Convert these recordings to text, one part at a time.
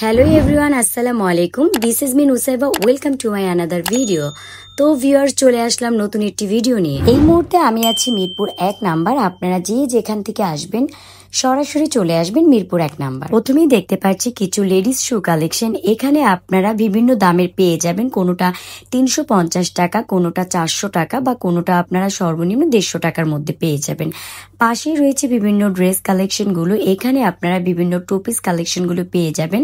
Hello everyone, Assalamu alaikum. This is me Nusaiba. Welcome to my another video. তো viewers চলে আসলাম নতুন একটি video নিয়ে। এই মুহূর্তে আমি আছি মিরপুর 1 নাম্বার। আপনারা যেখান থেকে আসবেন সরাসরি চলে আসবেন মিরপুর 1 নাম্বার। প্রথমেই দেখতে পাচ্ছি কিছু লেডিস শু কালেকশন। এখানে আপনারা বিভিন্ন দামের পেয়ে যাবেন, কোনোটা 350 টাকা, কোনোটা 400 টাকা বা কোনোটা আপনারা সর্বনিম্ন 150 টাকার মধ্যে পেয়ে যাবেন। পাশেই রয়েছে বিভিন্ন ড্রেস কালেকশনগুলো। এখানে আপনারা বিভিন্ন টু পিস কালেকশনগুলো পেয়ে যাবেন।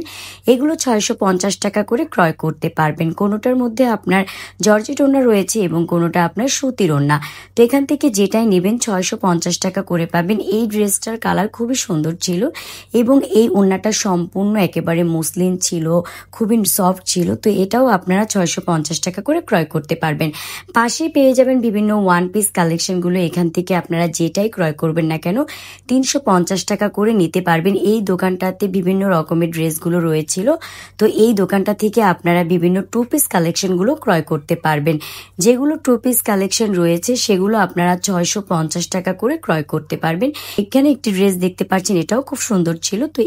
এগুলো 650 টাকা করে ক্রয় করতে পারবেন। কোনোটার মধ্যে আপনার জর্জেট ওড়না রয়েছে এবং কোনোটা আপনার সুতির ওড়না। তো এখান থেকে যেটাই নেবেন 650 টাকা করে পাবেন। এই ড্রেসটার কালার খুবই সুন্দর ছিল এবং এই ওড়নাটা সম্পূর্ণ একেবারে মসলিন ছিল, খুবই সফট ছিল। তো এটাও আপনারা 650 টাকা করে ক্রয় করতে পারবেন। পাশেই পেয়ে যাবেন বিভিন্ন ওয়ান পিস কালেকশনগুলো। এখান থেকে আপনারা যেটাই ক্রয় করবেন না কেন 350 টাকা করে নিতে পারবেন। এই দোকানটাতে বিভিন্ন রকমের ড্রেসগুলো রয়েছিল। তো এই দোকানটা থেকে আপনারা বিভিন্ন টু পিস কালেকশনগুলো ক্রয় করতে পারবেন। যেগুলো টু পিস কালেকশন রয়েছে সেগুলো আপনারা 650 টাকা করে ক্রয় করতে পারবেন। এখানে একটি ড্রেস দেখতে পাচ্ছেন, এটাও খুব সুন্দর ছিল। তো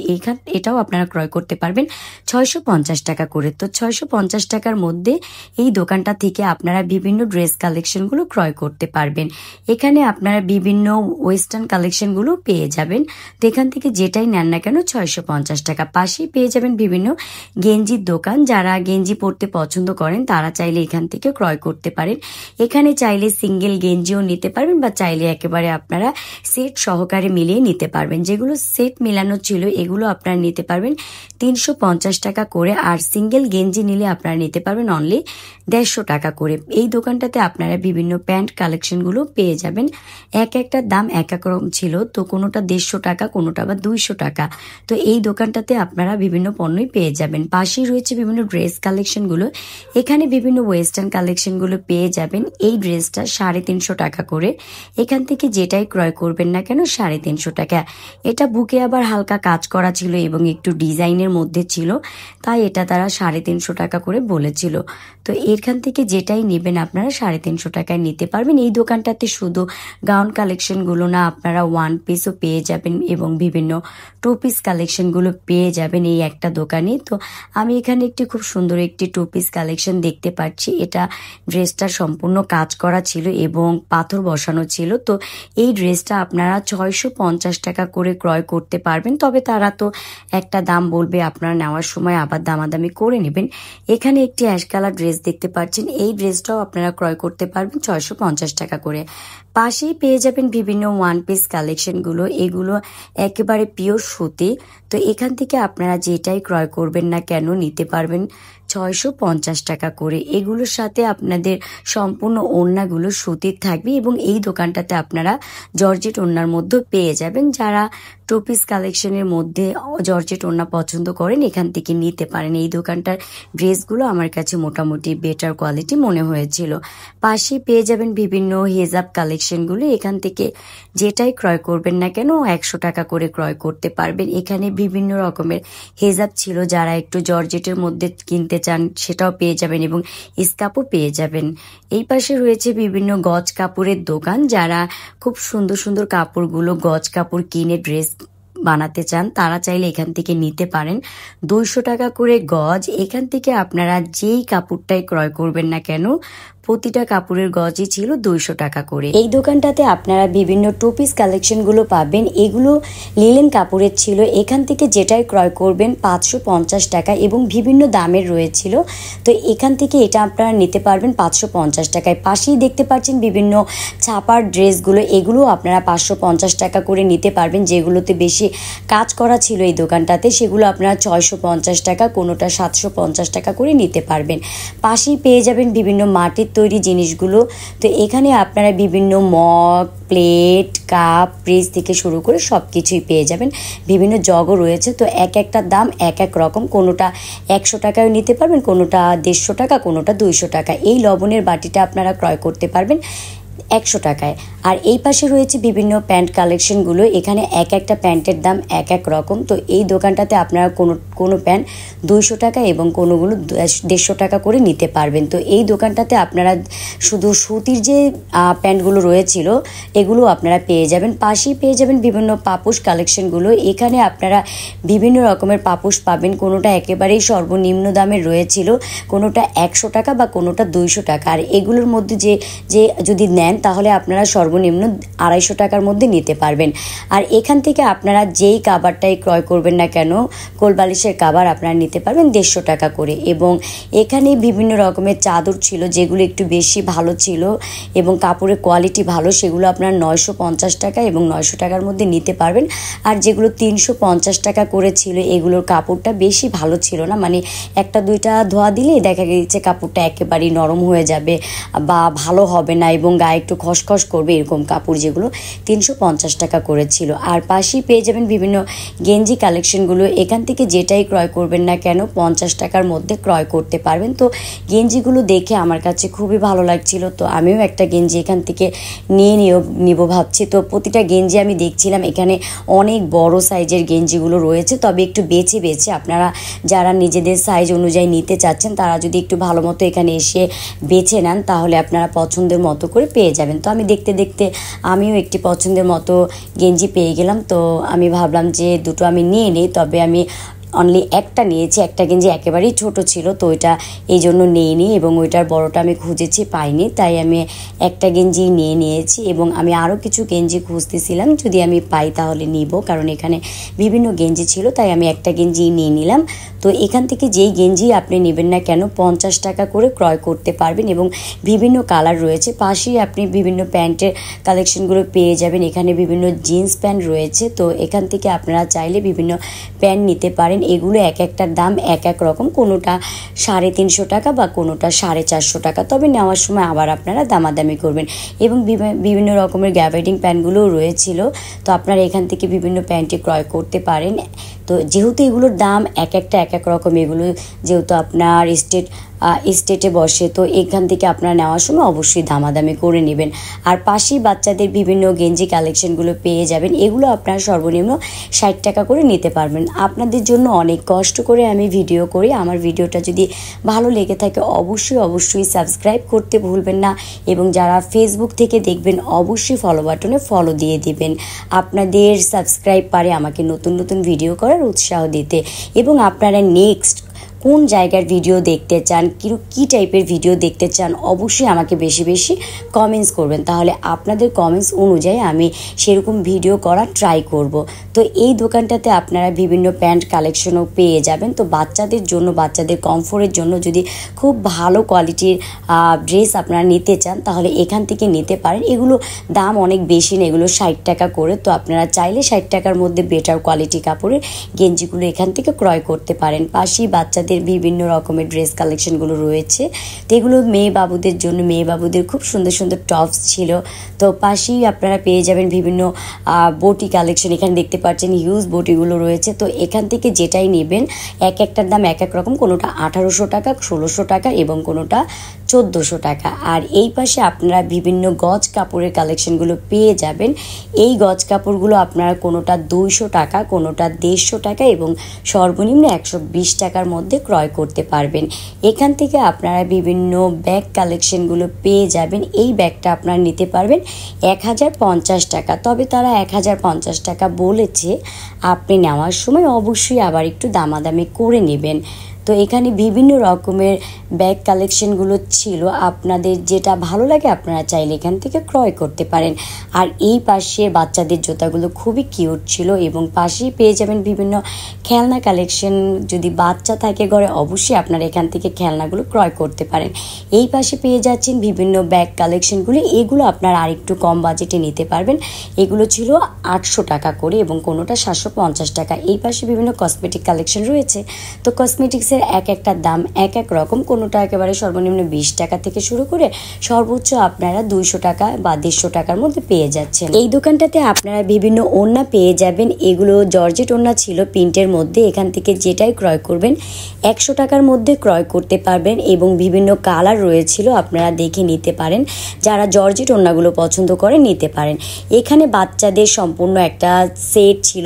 এটাও আপনারা ক্রয় করতে পারবেন 650 টাকা করে। তো 650 টাকার মধ্যে এই দোকানটা থেকে আপনারা বিভিন্ন ড্রেস কালেকশনগুলো ক্রয় করতে পারবেন। এখানে আপনারা বিভিন্ন ওয়েস্টার্ন কালেকশনগুলো পেয়ে যাবেন। তো এখান থেকে যেটাই নেন না কেন 650 টাকা। পাশেই পেয়ে যাবেন বিভিন্ন গেঞ্জির দোকান। যারা গেঞ্জি পরতে পছন্দ করেন তারা চাইলে এখান থেকে ক্রয় করতে পারেন। এখানে চাইলে সিঙ্গেল গেঞ্জিও নিতে পারবেন বা চাইলে একেবারে আপনারা সেট সহকারে মিলিয়ে নিতে পারবেন। যেগুলো সেট মিলানো ছিল এগুলো আপনারা নিতে পারবেন 350 টাকা করে, আর সিঙ্গেল গেঞ্জি নিলে আপনারা নিতে পারবেন অনলি 150 টাকা করে। এই দোকানটাতে আপনারা বিভিন্ন প্যান্ট কালেকশনগুলো পেয়ে যাবেন। একটা দাম এক রকম ছিল, তো কোনোটা 150 টাকা, কোনোটা বা 200 টাকা। তো এই দোকানটাতে আপনারা বিভিন্ন পণ্যই পেয়ে যাবেন। পাশেই রয়েছে বিভিন্ন ড্রেস কালেকশনগুলো। এখানে বিভিন্ন ওয়েস্টার্ন কালেকশনগুলো পেয়ে যাবেন। এই ড্রেসটা 350 টাকা করে। এখান থেকে যেটাই ক্রয় করবেন না কেন 350 টাকা। এটা বুকে আবার হালকা কাজ করা ছিল এবং একটু ডিজাইনের মধ্যে ছিল, তাই এটা তারা 350 টাকা করে বলেছিল। তো এখান থেকে যেটাই নেবেন আপনারা 350 টাকায় নিতে পারবেন। এই দোকানটাতে শুধু গাউন কালেকশনগুলো না, আপনারা ওয়ান পিসও পেয়ে যাবেন এবং বিভিন্ন টু পিস কালেকশনগুলো পেয়ে যাবেন এই একটা দোকানে। তো আমি এখানে একটি খুব সুন্দর একটি টু পিস কালেকশন দেখতে পাচ্ছি। এটা ড্রেসটা সম্পূর্ণ কাজ করা ছিল এবং পাথর বসানো ছিল। তো এই ড্রেসটা আপনারা 650 টাকা করে ক্রয় করতে পারবেন। তবে তারা তো একটা দাম বলবে, আপনারা নেওয়ার সময় আবার দামাদামি করে নেবেন। এখানে একটি অ্যাশ কালার ড্রেস দেখতে পাচ্ছেন। এই ড্রেসটাও আপনারা ক্রয় করতে পারবেন 650 টাকা করে। পাশেই পেয়ে যাবেন বিভিন্ন ওয়ান পিস কালেকশনগুলো। এগুলো একেবারে পিওর সুতি। তো এখান থেকে আপনারা যেটাই ক্রয় করবেন না কেন নিতে পারবেন 650 টাকা করে। এগুলোর সাথে আপনাদের সম্পূর্ণ ওড়নাগুলো সুতির থাকবে এবং এই দোকানটাতে আপনারা জর্জেট ওড়নার মধ্যে পেয়ে যাবেন। যারা টু পিস কালেকশনের মধ্যে জর্জেট ওড়না পছন্দ করেন এখান থেকে নিতে পারেন। এই দোকানটার ড্রেসগুলো আমার কাছে মোটামুটি বেটার কোয়ালিটি মনে হয়েছিল। পাশে পেয়ে যাবেন বিভিন্ন হেজাব কালেকশনগুলো। এখান থেকে যেটাই ক্রয় করবেন না কেন 100 টাকা করে ক্রয় করতে পারবেন। এখানে বিভিন্ন রকমের হেজাব ছিল, যারা একটু জর্জেটের মধ্যে কিনতে চান সেটাও পেয়ে যাবেন এবং স্কার্ফও পেয়ে যাবেন। এই পাশে রয়েছে বিভিন্ন গজ কাপড়ের দোকান। যারা খুব সুন্দর সুন্দর কাপড়গুলো গজ কাপড় কিনে ড্রেস বানাতে চান তারা চাইলে এখান থেকে নিতে পারেন 200 টাকা করে গজ। এখান থেকে আপনারা যেই কাপড়টাই ক্রয় করবেন না কেন প্রতিটা কাপড়ের গজই ছিল 200 টাকা করে। এই দোকানটাতে আপনারা বিভিন্ন টু পিস কালেকশনগুলো পাবেন। এগুলো লিলেন কাপড়ের ছিল। এখান থেকে যেটাই ক্রয় করবেন 550 টাকা এবং বিভিন্ন দামের রয়েছিল। তো এখান থেকে এটা আপনারা নিতে পারবেন 550 টাকায়। পাশেই দেখতে পাচ্ছেন বিভিন্ন ছাপার ড্রেসগুলো। এগুলো আপনারা 550 টাকা করে নিতে পারবেন। যেগুলোতে বেশি কাজ করা ছিল এই দোকানটাতে সেগুলো আপনারা 650 টাকা, কোনোটা 750 টাকা করে নিতে পারবেন। পাশেই পেয়ে যাবেন বিভিন্ন মাটির তৈরি জিনিসগুলো। তো এখানে আপনারা বিভিন্ন মগ, প্লেট, কাপ, ফ্রিজ থেকে শুরু করে সব কিছুই পেয়ে যাবেন। বিভিন্ন জগও রয়েছে। তো একটা দাম এক রকম। কোনোটা 100 টাকায় নিতে পারবেন, কোনোটা 150 টাকা, কোনোটা 200 টাকা। এই লবণের বাটিটা আপনারা ক্রয় করতে পারবেন 100 টাকায়। আর এই পাশে রয়েছে বিভিন্ন প্যান্ট কালেকশনগুলো, এখানে এক একটা প্যান্টের দাম এক এক রকম। তো এই দোকানটাতে আপনারা কোনো প্যান্ট 200 টাকা এবং কোনোগুলো 150 টাকা করে নিতে পারবেন। তো এই দোকানটাতে আপনারা শুধু সুতির যে প্যান্টগুলো রয়েছিল এগুলো আপনারা পেয়ে যাবেন। পাশেই পেয়ে যাবেন বিভিন্ন পাপোশ কালেকশনগুলো, এখানে আপনারা বিভিন্ন রকমের পাপোশ পাবেন। কোনোটা একেবারেই সর্বনিম্ন দামের রয়েছিল, কোনোটা 100 টাকা বা কোনোটা 200 টাকা। আর এগুলোর মধ্যে যে যদি নেন তাহলে আপনারা সর্বনিম্ন 250 টাকার মধ্যে নিতে পারবেন। আর এখান থেকে আপনারা যেই কাভারটাই ক্রয় করবেন না কেন, কোলবালিশের কাভার আপনারা নিতে পারবেন 150 টাকা করে। এবং এখানে বিভিন্ন রকমের চাদর ছিল যেগুলো একটু বেশি ভালো ছিল এবং কাপড়ের কোয়ালিটি ভালো, সেগুলো আপনারা 950 টাকা এবং 900 টাকার মধ্যে নিতে পারবেন। আর যেগুলো 350 টাকা করে ছিল এগুলোর কাপড়টা বেশি ভালো ছিল না, মানে একটা দুইটা ধোয়া দিলেই দেখা গেছে কাপড়টা একেবারেই নরম হয়ে যাবে বা ভালো হবে না এবং গায়ে একটু খসখস করবে, এরকম কাপড় যেগুলো 350 টাকা করেছিল। আর পাশেই পেয়ে যাবেন বিভিন্ন গেঞ্জি কালেকশনগুলো, এখান থেকে যেটাই ক্রয় করবেন না কেন 50 টাকার মধ্যে ক্রয় করতে পারবেন। তো গেঞ্জিগুলো দেখে আমার কাছে খুবই ভালো লাগছিল, তো আমিও একটা গেঞ্জি এখান থেকে নিব ভাবছি। তো প্রতিটা গেঞ্জি আমি দেখছিলাম, এখানে অনেক বড় সাইজের গেঞ্জিগুলো রয়েছে, তবে একটু বেছে বেছে আপনারা যারা নিজেদের সাইজ অনুযায়ী নিতে চাচ্ছেন তারা যদি একটু ভালো মতো এখানে এসে বেছে নেন তাহলে আপনারা পছন্দের মতো করে পেয়ে যাবেন। তো আমি দেখতে দেখতে আমিও একটি পছন্দের মতো গেঞ্জি পেয়ে গেলাম, তো আমি ভাবলাম যে দুটো আমি নিয়ে নিই, তবে আমি অনলি একটা নিয়েছি। একটা গেঞ্জি একেবারেই ছোট ছিল, তো ওইটা এই জন্য নিইনি এবং ওইটার বড়টা আমি খুঁজেছি পাইনি, তাই আমি একটা গেঞ্জি নিয়েছি। এবং আমি আরও কিছু গেঞ্জি খুঁজতেছিলাম, যদি আমি পাই তাহলে নিব, কারণ এখানে বিভিন্ন গেঞ্জি ছিল, তাই আমি একটা গেঞ্জি নিয়ে নিলাম। তো এখান থেকে যেই গেঞ্জি আপনি নেবেন না কেন 50 টাকা করে ক্রয় করতে পারবেন এবং বিভিন্ন কালার রয়েছে। পাশেই আপনি বিভিন্ন প্যান্টের কালেকশনগুলো পেয়ে যাবেন, এখানে বিভিন্ন জিন্স প্যান্ট রয়েছে। তো এখান থেকে আপনারা চাইলে বিভিন্ন প্যান্ট নিতে পারেন, এগুলো এক একটার দাম এক এক রকম, কোনোটা 350 টাকা বা কোনোটা 450 টাকা, তবে নেওয়ার সময় আবার আপনারা দামাদামি করবেন। এবং বিভিন্ন রকমের গ্যাবার্ডিং প্যান্টগুলোও রয়েছিল, তো আপনারা এখান থেকে বিভিন্ন প্যান্টই ক্রয় করতে পারেন। তো যেহেতু এগুলোর দাম এক একটা এক এক রকম, এগুলো যেহেতু আপনার স্টেটে বসে, তো এখান থেকে আপনারা নেওয়ার সময় অবশ্যই দামাদামি করে নেবেন। আর পাশেই বাচ্চাদের বিভিন্ন গেঞ্জি কালেকশনগুলো পেয়ে যাবেন, এগুলো আপনারা সর্বনিম্ন 60 টাকা করে নিতে পারবেন। আপনাদের জন্য অনেক কষ্ট করে আমি ভিডিও করি, আমার ভিডিওটা যদি ভালো লেগে থাকে অবশ্যই সাবস্ক্রাইব করতে ভুলবেন না এবং যারা ফেসবুক থেকে দেখবেন অবশ্যই ফলো বাটনে ফলো দিয়ে দিবেন। আপনাদের সাবস্ক্রাইব পারে আমাকে নতুন নতুন ভিডিও করার উৎসাহ দিতে। এবং আপনারা নেক্সট কোন জায়গার ভিডিও দেখতে চান, কী টাইপের ভিডিও দেখতে চান অবশ্যই আমাকে বেশি বেশি কমেন্টস করবেন, তাহলে আপনাদের কমেন্টস অনুযায়ী আমি সেরকম ভিডিও করার ট্রাই করব। তো এই দোকানটাতে আপনারা বিভিন্ন প্যান্ট কালেকশনও পেয়ে যাবেন। তো বাচ্চাদের জন্য, বাচ্চাদের কমফোর্টের জন্য যদি খুব ভালো কোয়ালিটির ড্রেস আপনারা নিতে চান তাহলে এখান থেকে নিতে পারেন। এগুলো দাম অনেক বেশি না, এগুলো 60 টাকা করে, তো আপনারা চাইলে 60 টাকার মধ্যে বেটার কোয়ালিটি কাপড়ের গেঞ্জিগুলো এখান থেকে ক্রয় করতে পারেন। পাশেই বাচ্চাদের বিভিন্ন রকমের ড্রেস কালেকশনগুলো রয়েছে, তো এগুলো মেয়ে বাবুদের জন্য, মেয়ে বাবুদের খুব সুন্দর সুন্দর টপস ছিল। তো পাশেই আপনারা পেয়ে যাবেন বিভিন্ন বটি কালেকশন, এখানে দেখতে পাচ্ছেন হিউজ বটিগুলো রয়েছে। তো এখান থেকে যেটাই নেবেন এক একটার দাম এক এক রকম, কোনোটা 1800 টাকা, 1600 টাকা এবং কোনোটা 1400 টাকা। আর এই পাশে আপনারা বিভিন্ন গজ কাপড়ের কালেকশনগুলো পেয়ে যাবেন। এই গজ কাপড়গুলো আপনারা কোনোটা 200 টাকা, কোনোটা 150 টাকা এবং সর্বনিম্ন 120 টাকার মধ্যে ক্রয় করতে পারবেন। এখান থেকে আপনারা বিভিন্ন ব্যাগ কালেকশনগুলো পেয়ে যাবেন। এই ব্যাগটা আপনারা নিতে পারবেন 1050 টাকা, তবে তারা 1050 টাকা বলেছে, আপনি নেওয়ার সময় অবশ্যই আবার একটু দামাদামি করে নেবেন। তো এখানে বিভিন্ন রকমের ব্যাগ কালেকশনগুলো ছিল, আপনাদের যেটা ভালো লাগে আপনারা চাইলে এখান থেকে ক্রয় করতে পারেন। আর এই পাশে বাচ্চাদের জুতাগুলো খুবই কিউট ছিল এবং পাশেই পেয়ে যাবেন বিভিন্ন খেলনা কালেকশন। যদি বাচ্চা থাকে ঘরে অবশ্যই আপনারা এখান থেকে খেলনাগুলো ক্রয় করতে পারেন। এই পাশে পেয়ে যাচ্ছেন বিভিন্ন ব্যাগ কালেকশনগুলো, এগুলো আপনারা আরেকটু কম বাজেটে নিতে পারবেন। এগুলো ছিল 800 টাকা করে এবং কোনোটা 750 টাকা। এই পাশে বিভিন্ন কসমেটিক কালেকশন রয়েছে, তো কসমেটিক্স ড্রেসের এক একটা দাম এক এক রকম, কোনোটা একেবারে সর্বনিম্ন 20 টাকা থেকে শুরু করে সর্বোচ্চ আপনারা 200 টাকা বা 150 টাকার মধ্যে পেয়ে যাচ্ছেন। এই দোকানটাতে আপনারা বিভিন্ন ওড়না পেয়ে যাবেন। এগুলো জর্জেট ওড়না ছিল প্রিন্টের মধ্যে। এখান থেকে যেটাই ক্রয় করবেন 100 টাকার মধ্যে ক্রয় করতে পারবেন এবং বিভিন্ন কালার রয়েছিল, আপনারা দেখে নিতে পারেন। যারা জর্জেট ওড়নাগুলো পছন্দ করে নিতে পারেন। এখানে বাচ্চাদের সম্পূর্ণ একটা সেট ছিল,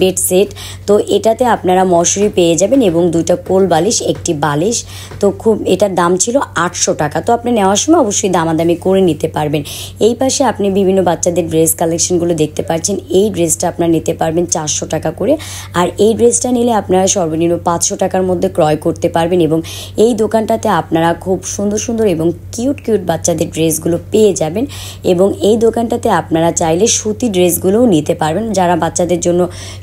বেড সেট। তো এটাতে আপনারা মশারি পেয়ে যাবেন এবং 2টা কোল বালিশ, একটি বালিশ। তো এটার দাম ছিল 800 টাকা। তো আপনি নেওয়ার সময় অবশ্যই দামাদামি করে নিতে পারবেন। এই পাশে আপনি বিভিন্ন বাচ্চাদের ড্রেস কালেকশনগুলো দেখতে পাচ্ছেন। এই ড্রেসটা আপনারা নিতে পারবেন 400 টাকা করে। আর এই ড্রেসটা নিলে আপনারা সর্বনিম্ন 500 টাকার মধ্যে ক্রয় করতে পারবেন এবং এই দোকানটাতে আপনারা খুব সুন্দর সুন্দর এবং কিউট কিউট বাচ্চাদের ড্রেসগুলো পেয়ে যাবেন। এবং এই দোকানটাতে আপনারা চাইলে সুতি ড্রেসগুলোও নিতে পারবেন। যারা বাচ্চাদের জন্য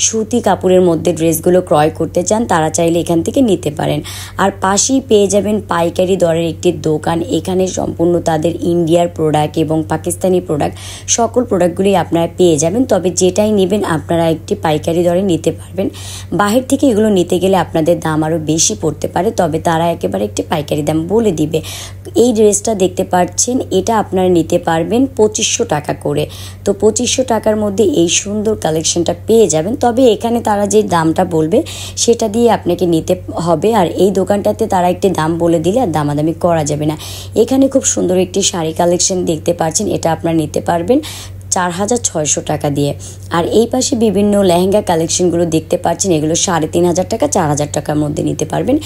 সুতি কাপড়ের মধ্যে ড্রেসগুলো ক্রয় করতে চান তারা চাইলে এখান থেকে নিতে পারেন। আর পাশেই পেয়ে যাবেন পাইকারি দরের একটি দোকান। এখানে সম্পূর্ণ তাদের ইন্ডিয়ার প্রোডাক্ট এবং পাকিস্তানি প্রোডাক্ট, সকল প্রোডাক্টগুলি আপনারা পেয়ে যাবেন। তবে যেটাই নেবেন আপনারা একটি পাইকারি দরে নিতে পারবেন। বাহির থেকে এগুলো নিতে গেলে আপনাদের দাম আরও বেশি পড়তে পারে, তবে তারা একেবারে একটি পাইকারি দাম বলে দিবে। এই ড্রেসটা দেখতে পাচ্ছেন, এটা আপনারা নিতে পারবেন 2500 টাকা করে। তো 2500 টাকার মধ্যে এই সুন্দর কালেকশনটা পেয়ে যাবেন। তবে এখানে তারা যে দামটা বলবে সেটা দিয়ে আপনাকে নিতে হবে। আর এই দোকানটাতে তারা একটি দাম বলে দিলে আর দামাদামি করা যাবে না। এখানে খুব সুন্দর একটি শাড়ি কালেকশন দেখতে পাচ্ছেন, এটা আপনারা নিতে পারবেন 4600 টাকা দিয়ে। আর এই পাশে বিভিন্ন লেহেঙ্গা কালেকশনগুলো দেখতে পাচ্ছেন, এগুলো 3500 টাকা 4000 টাকার মধ্যে নিতে পারবেন।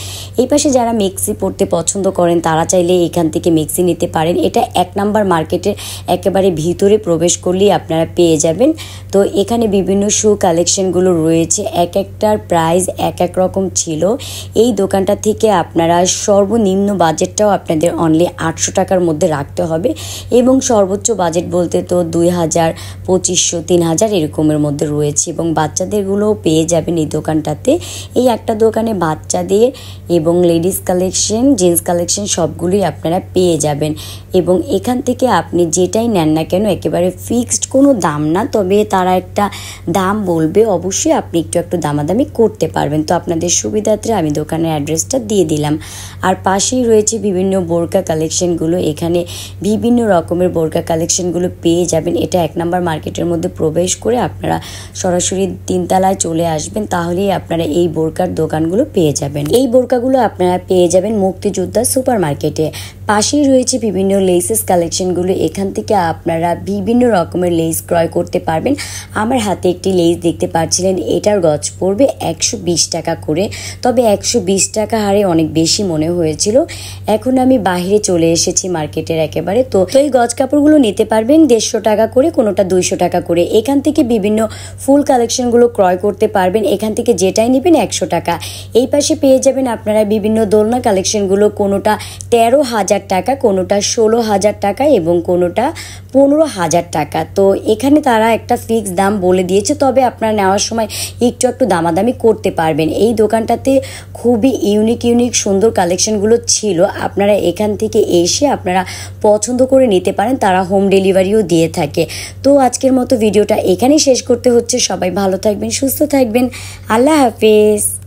এই পাশে যারা মেক্সি পরতে পছন্দ করেন তারা চাইলে এখান থেকে মেক্সি নিতে পারেন। এটা 1 নাম্বার মার্কেটের একেবারে ভিতরে প্রবেশ করলেই আপনারা পেয়ে যাবেন। তো এখানে বিভিন্ন শু কালেকশনগুলো রয়েছে, এক একটার প্রাইস এক এক রকম ছিল। এই দোকানটা থেকে আপনারা সর্বনিম্ন বাজেটটাও আপনাদের অনলি 800 টাকার মধ্যে রাখতে হবে এবং সর্বোচ্চ বাজেট বলতে তো 2000, 2500, 3000 এরকমের মধ্যে রয়েছে। এবং বাচ্চাদেরগুলোও পেয়ে যাবেন এই দোকানটাতে। এই একটা দোকানে বাচ্চাদের এবং লেডিস কালেকশন, জেন্টস কালেকশন সবগুলোই আপনারা পেয়ে যাবেন। এবং এখান থেকে আপনি যেটাই নেন না কেন একেবারে ফিক্সড কোনো দাম না, তবে তারা একটা দাম বলবে, অবশ্যই আপনি একটু দামাদামি করতে পারবেন। তো আপনাদের সুবিধার্থে আমি দোকানের অ্যাড্রেসটা দিয়ে দিলাম। আর পাশেই রয়েছে বিভিন্ন বোরকা কালেকশনগুলো। এখানে বিভিন্ন রকমের বোরকা কালেকশনগুলো পেয়ে যাবেন। এটা 1 নাম্বার মার্কেটের মধ্যে প্রবেশ করে আপনারা সরাসরি 3 তলায় চলে আসবেন, তাহলেই আপনারা এই বোরকার দোকানগুলো পেয়ে যাবেন। এই বোরকাগুলো আপনারা পেয়ে যাবেন মুক্তিযোদ্ধা সুপার মার্কেটে। পাশেই রয়েছে বিভিন্ন লেসেস কালেকশনগুলো। এখান থেকে আপনারা বিভিন্ন রকমের লেস ক্রয় করতে পারবেন। আমার হাতে একটি লেস দেখতে পাচ্ছিলেন, এটার গজ পড়বে 120 টাকা করে। তবে 120 টাকা হারে অনেক বেশি মনে হয়েছিল। এখন আমি বাইরে চলে এসেছি মার্কেটের একেবারে। তো এই গজ কাপড়গুলো নিতে পারবেন 150 টাকা করে, কোনোটা 200 টাকা করে। এখান থেকে বিভিন্ন ফুল কালেকশনগুলো ক্রয় করতে পারবেন। এখান থেকে যেটাই নেবেন 100 টাকা। এই পাশে পেয়ে যাবেন আপনারা বিভিন্ন দোলনা কালেকশনগুলো, কোনোটা 13,000 টাকা, কোনোটা 16,000 টাকা এবং কোনোটা 15,000 টাকা। তো এখানে তারা একটা ফিক্স দাম বলে দিয়েছে, তবে আপনারা নেওয়ার সময় একটু দামাদামি করতে পারবেন। এই দোকানটাতে খুবই ইউনিক সুন্দর কালেকশনগুলো ছিল। আপনারা এখান থেকে এসে আপনারা পছন্দ করে নিতে পারেন, তারা হোম ডেলিভারিও দিয়ে থাকে। তো আজকের মতো ভিডিওটা এখানেই শেষ করতে হচ্ছে। সবাই ভালো থাকবেন, সুস্থ থাকবেন। আল্লাহ হাফেজ।